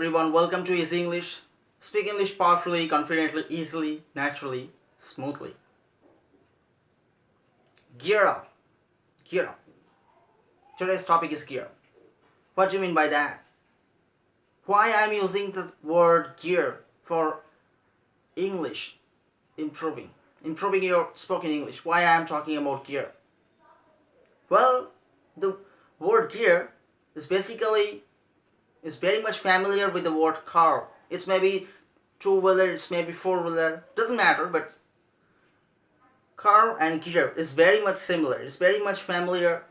everyone, welcome to Easy English. Speak English powerfully, confidently, easily, naturally, smoothly. Gear up. Gear up. Today's topic is gear. What do you mean by that? Why I'm using the word gear for English improving your spoken English. Why I'm talking about gear? Well, the word gear is very much familiar with the word car. It's maybe two-wheeler, it's maybe four-wheeler, doesn't matter, but car and gear is very much similar. It's very much familiar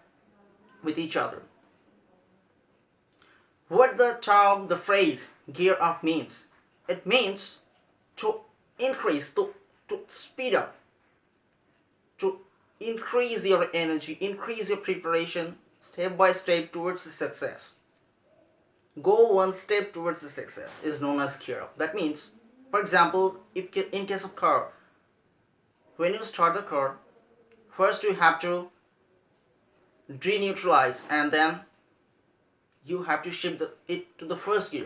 with each other. What the phrase gear up means? It means to increase, to speed up, to increase your energy, increase your preparation step by step towards the success. Go one step towards the success is known as gear up. That means, for example, in case of car, when you start the car, first you have to deneutralize and then you have to shift it to the first gear.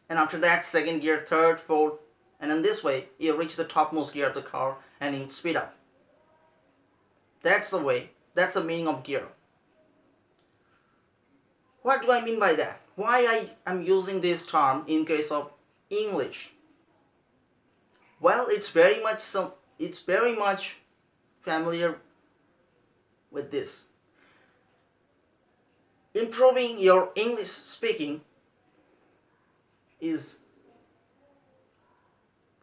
And after that, second gear, third, fourth, and in this way, you reach the topmost gear of the car and you speed up. That's the meaning of gear up. What do I mean by that? Why I am using this term in case of English? Well, it's very much familiar with this. Improving your English speaking is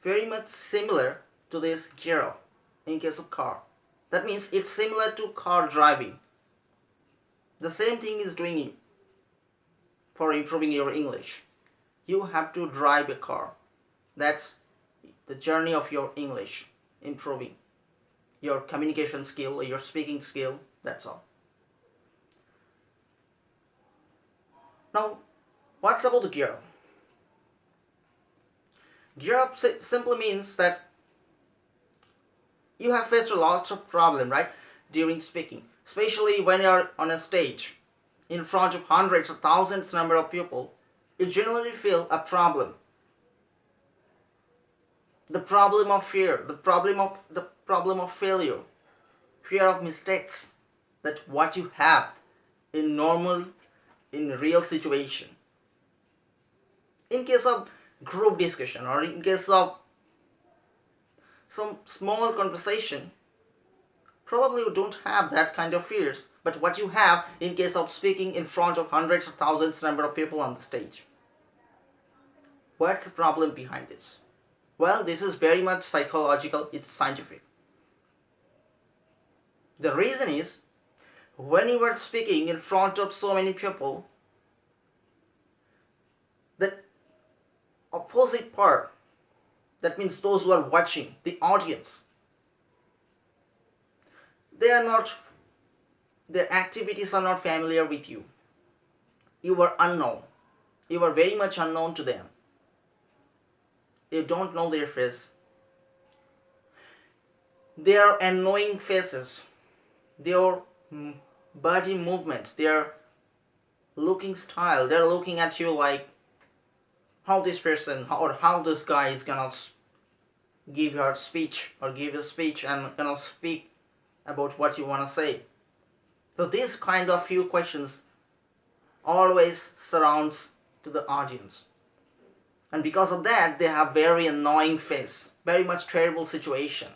very much similar to this gear up in case of car. That means it's similar to car driving. The same thing is doing for improving your English. You have to drive a car. That's the journey of your English, improving your communication skill, your speaking skill, that's all. Now, what's about the gear up? Gear up simply means that you have faced a lot of problem, right, during speaking, especially when you're on a stage in front of hundreds or thousands number of people. You generally feel a problem. The problem of fear, the problem of failure, fear of mistakes, that what you have in real situation. In case of group discussion or in case of some small conversation, probably you don't have that kind of fears, but what you have in case of speaking in front of hundreds of thousands number of people on the stage. What's the problem behind this? Well, this is very much psychological, it's scientific. The reason is, when you are speaking in front of so many people, the opposite part, that means those who are watching, the audience, their activities are not familiar with you. You are unknown. You are very much unknown to them. You don't know their face. Their annoying faces, their body movement, their looking style, they're looking at you like how this person or how this guy is gonna give your speech or give a speech and gonna speak about what you want to say. So these kind of few questions always surrounds to the audience. And because of that, they have very annoying face, very much terrible situation.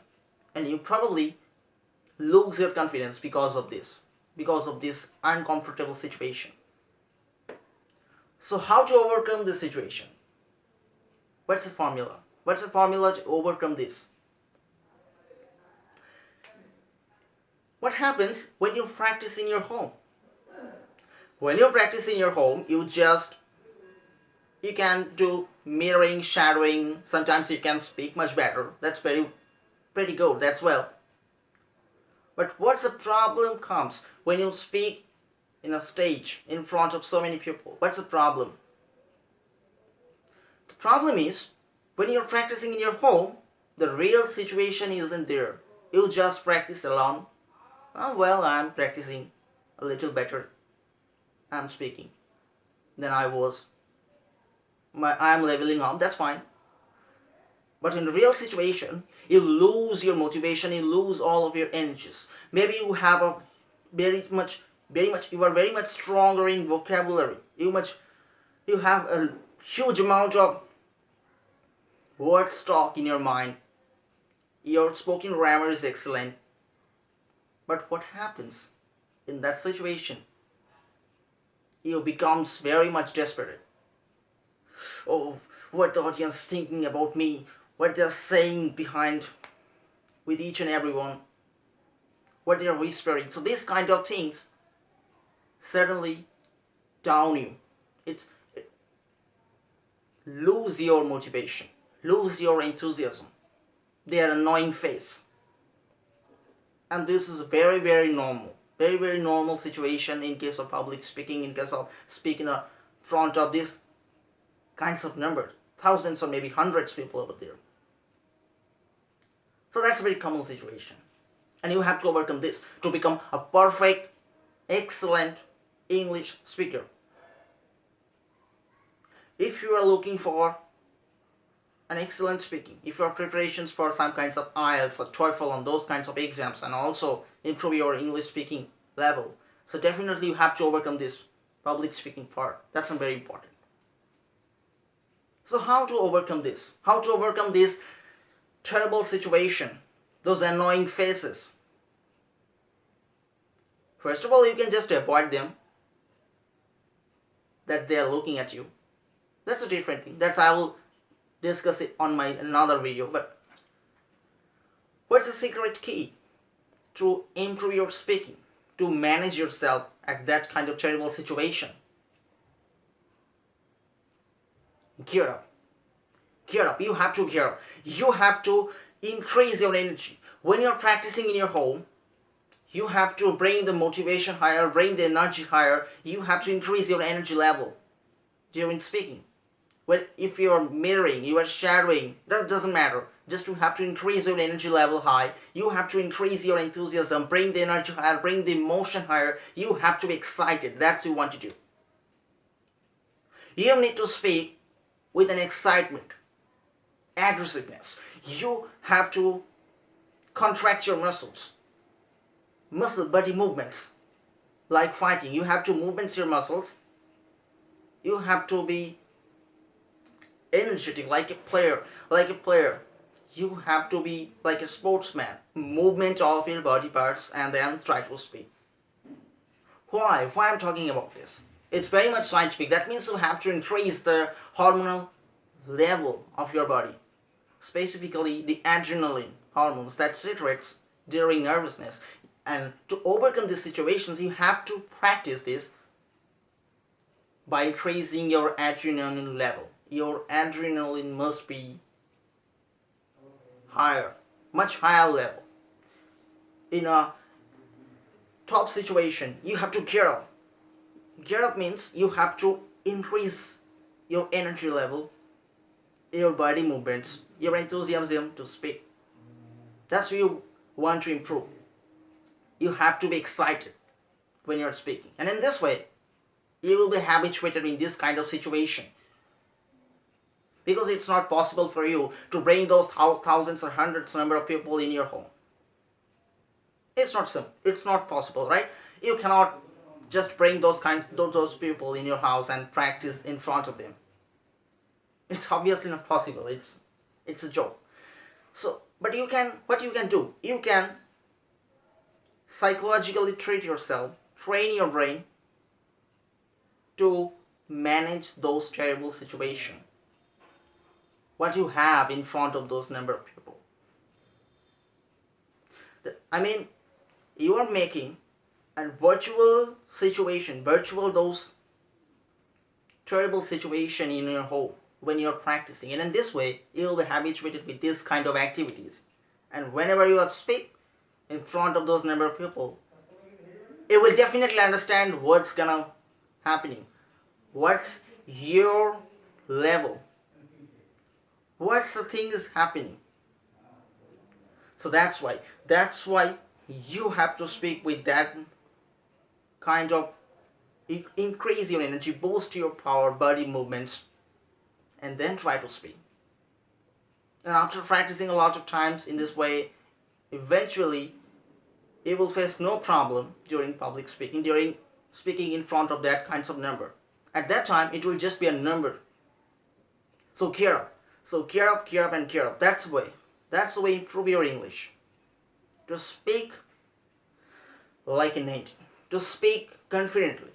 And you probably lose your confidence because of this uncomfortable situation. So how to overcome this situation? What's the formula? What's the formula to overcome this? What happens when you practice in your home? When you practice in your home, you can do mirroring, shadowing. Sometimes you can speak much better. That's pretty good. That's well. But what's the problem comes when you speak in a stage in front of so many people? What's the problem? The problem is, when you're practicing in your home, the real situation isn't there. You just practice alone. Oh, well, I'm practicing a little better. I'm speaking than I was I'm leveling up, that's fine. But in the real situation, you lose your motivation, you lose all of your energies. Maybe you have a you are very much stronger in vocabulary. You have a huge amount of word stock in your mind. Your spoken grammar is excellent. But what happens in that situation? You becomes very much desperate. Oh, what the audience is thinking about me, what they're saying behind with each and everyone, what they're whispering. So these kind of things suddenly down you. It lose your motivation, lose your enthusiasm. They are annoying face. And this is very normal situation in case of public speaking, in case of speaking in front of these kinds of numbers, thousands or maybe hundreds of people over there. So that's a very common situation, and you have to overcome this to become a perfect, excellent English speaker. If you are looking for an excellent speaking, if your preparations for some kinds of IELTS or TOEFL and those kinds of exams, and also improve your English speaking level, so definitely you have to overcome this public speaking part. That's very important. So how to overcome this? How to overcome this terrible situation, those annoying faces? First of all, you can just avoid them, that they are looking at you. That's a different thing. I will discuss it on my another video. But what's the secret key to improve your speaking, to manage yourself at that kind of terrible situation? Gear up. Gear up. You have to gear up. You have to increase your energy. When you're practicing in your home, you have to bring the motivation higher, bring the energy higher. You have to increase your energy level during speaking. Well, if you are mirroring, you are shadowing, that doesn't matter. Just you have to increase your energy level high. You have to increase your enthusiasm, bring the energy higher, bring the emotion higher. You have to be excited. That's what you want to do. You need to speak with an excitement, aggressiveness. You have to contract your muscles, body movements, like fighting. You have to movement your muscles. You have to be energetic, like a player. You have to be like a sportsman. Movement all of your body parts and then try to speak. Why I'm talking about this? It's very much scientific. That means you have to increase the hormonal level of your body, specifically the adrenaline hormones that secretes during nervousness. And to overcome these situations, you have to practice this by increasing your adrenaline level. Your adrenaline must be higher, much higher level. In a top situation, you have to gear up. Gear up means you have to increase your energy level, your body movements, your enthusiasm to speak. That's what you want to improve. You have to be excited when you're speaking. And in this way, you will be habituated in this kind of situation. Because it's not possible for you to bring those thousands or hundreds number of people in your home. It's not simple. It's not possible, right? You cannot just bring those people in your house and practice in front of them. It's obviously not possible. It's a joke. So, but what you can do? You can psychologically treat yourself, train your brain to manage those terrible situations. What you have in front of those number of people. You are making a virtual situation, those terrible situation in your home when you're practicing. And in this way, you'll be habituated with this kind of activities. And whenever you speak in front of those number of people, it will definitely understand what's gonna happening. What's your level? What's the thing is happening? So that's why you have to speak with that kind of increase your energy, boost your power, body movements, and then try to speak. And after practicing a lot of times in this way, eventually you will face no problem during public speaking, during speaking in front of that kinds of number. At that time, it will just be a number. So gear up. So gear up, and gear up. That's the way. That's the way to improve your English. To speak like a native. To speak confidently.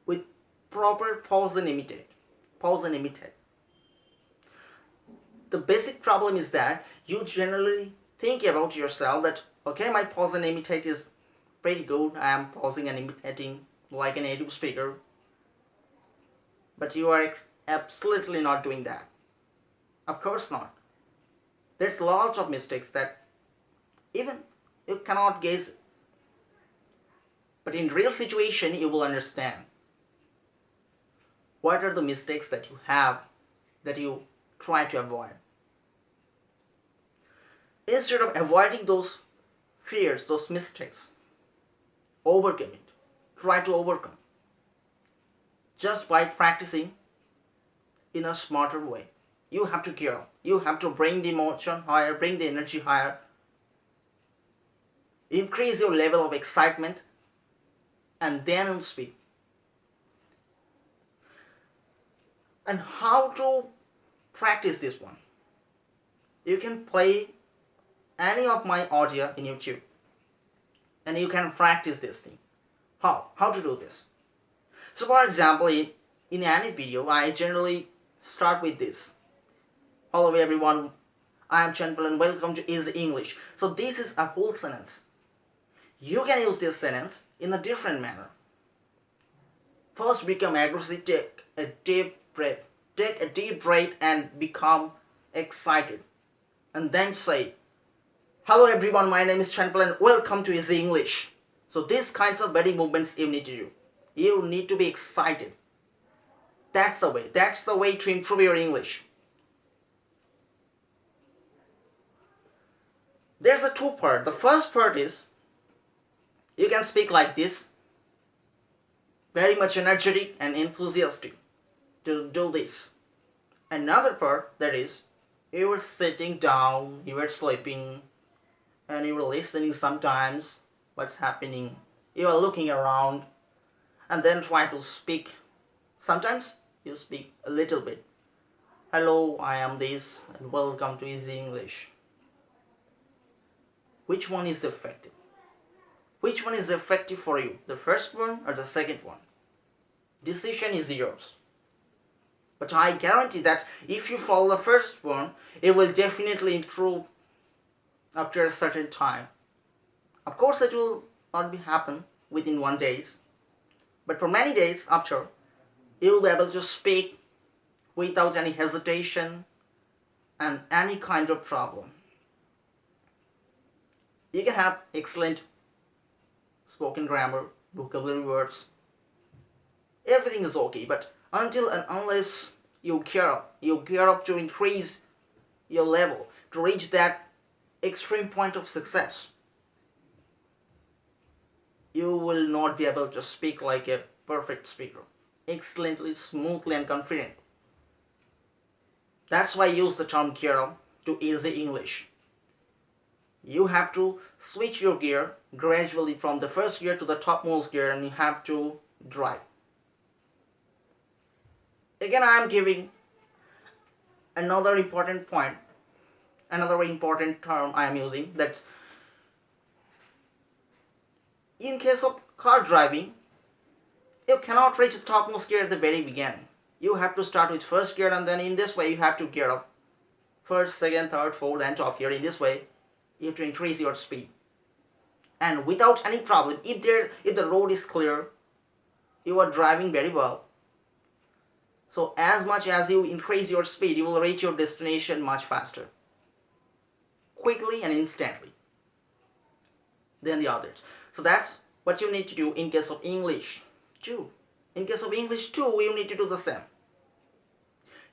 With proper pause and imitate. Pause and imitate. The basic problem is that you generally think about yourself that, okay, my pause and imitate is pretty good. I am pausing and imitating like a native speaker. But you are absolutely not doing that. Of course not. There's lots of mistakes that even you cannot guess. But in real situation, you will understand what are the mistakes that you have, that you try to avoid. Instead of avoiding those fears, those mistakes, overcome it. Try to overcome. Just by practicing in a smarter way. You have to gear up. You have to bring the emotion higher, bring the energy higher. Increase your level of excitement and then speak. And how to practice this one? You can play any of my audio in YouTube and you can practice this thing. How to do this? So for example, in any video, I generally start with this. Hello everyone, I am Chanpal and welcome to Easy English. So this is a full sentence. You can use this sentence in a different manner. First, become aggressive, take a deep breath. Take a deep breath and become excited. And then say, hello everyone, my name is Chanpal and welcome to Easy English. So these kinds of body movements you need to do. You need to be excited. That's the way. That's the way to improve your English. There's a two part. The first part is you can speak like this. Very much energetic and enthusiastic to do this. Another part, that is, you were sitting down, you were sleeping, and you were listening sometimes what's happening. You are looking around and then try to speak. Sometimes you speak a little bit. Hello, I am this and welcome to Easy English. Which one is effective? Which one is effective for you? The first one or the second one? Decision is yours. But I guarantee that if you follow the first one, it will definitely improve after a certain time. Of course, it will not happen within 1 day. But for many days after, you will be able to speak without any hesitation and any kind of problem. You can have excellent spoken grammar, vocabulary words. Everything is okay, but until and unless you gear up to increase your level, to reach that extreme point of success, you will not be able to speak like a perfect speaker, excellently, smoothly and confident. That's why I use the term gear up to Easy English. You have to switch your gear gradually from the first gear to the topmost gear, and you have to drive. Again, I am giving another important point, another important term I am using. That's in case of car driving, you cannot reach the topmost gear at the very beginning. You have to start with first gear, and then in this way you have to gear up first, second, third, fourth and top gear. In this way you have to increase your speed, and without any problem. If the road is clear, you are driving very well. So as much as you increase your speed, you will reach your destination much faster, quickly and instantly than the others. So that's what you need to do in case of English too. In case of English too, you need to do the same.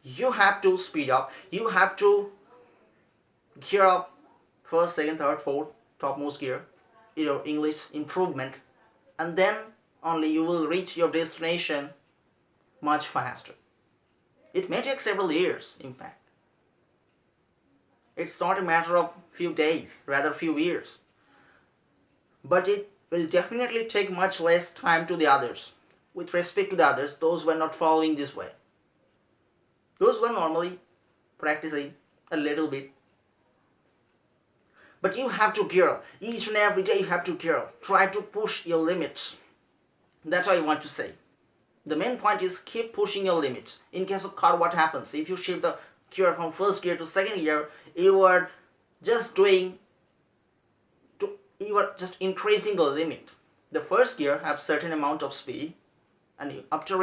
You have to speed up. You have to gear up first, second, third, fourth, topmost gear, your English improvement, and then only you will reach your destination much faster. It may take several years, in fact. It's not a matter of few days, rather few years. But it will definitely take much less time to the others. With respect to the others, those who are not following this way. Those who are normally practicing a little bit. But you have to gear up. Each and every day you have to gear up. Try to push your limits. That's what I want to say. The main point is keep pushing your limits. In case of car, what happens? If you shift the gear from first gear to second gear, you are just increasing the limit. The first gear has certain amount of speed, and after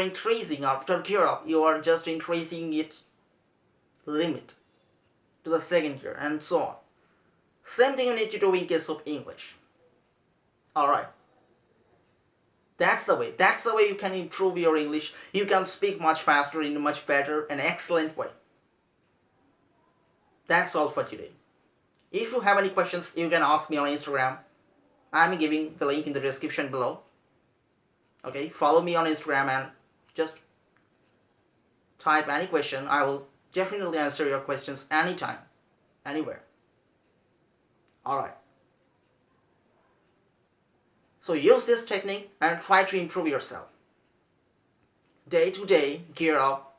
gear up, you are just increasing its limit to the second gear, and so on. Same thing you need to do in case of English. Alright. That's the way you can improve your English. You can speak much faster in a much better and excellent way. That's all for today. If you have any questions, you can ask me on Instagram. I'm giving the link in the description below. Okay, follow me on Instagram and just type any question. I will definitely answer your questions anytime, anywhere. Alright. So use this technique and try to improve yourself. Day to day, gear up.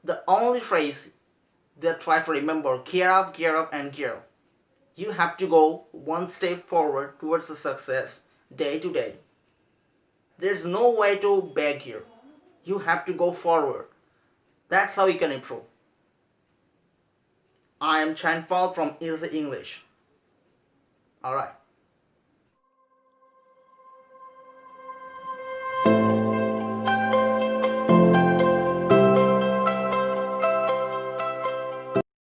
The only phrase that try to remember, gear up, and gear up. You have to go one step forward towards the success day to day. There's no way to back here. You have to go forward. That's how you can improve. I am Chayan from Easy English. Alright.